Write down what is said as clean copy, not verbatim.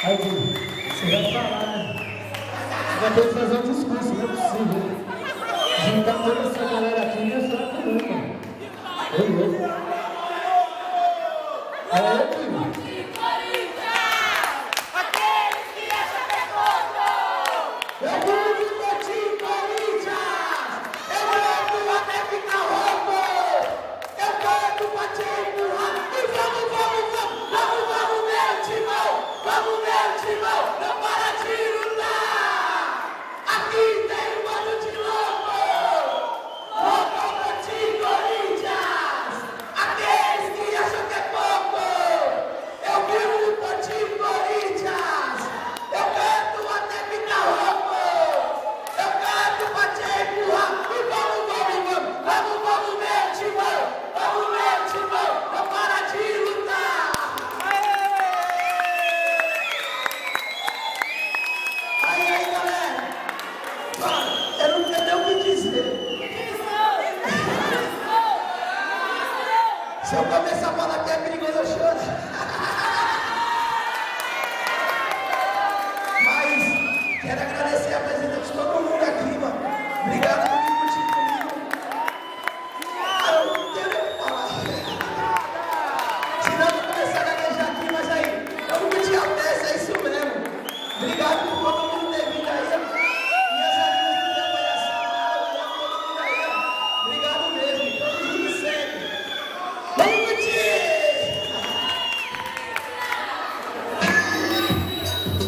Aí, você vai falar, né? Você vai ter que fazer um discurso, não é possível. Juntar toda essa galera aqui não é fraco, não, mano. Ei. É, filho. Se eu começar a falar que é perigoso, eu choro.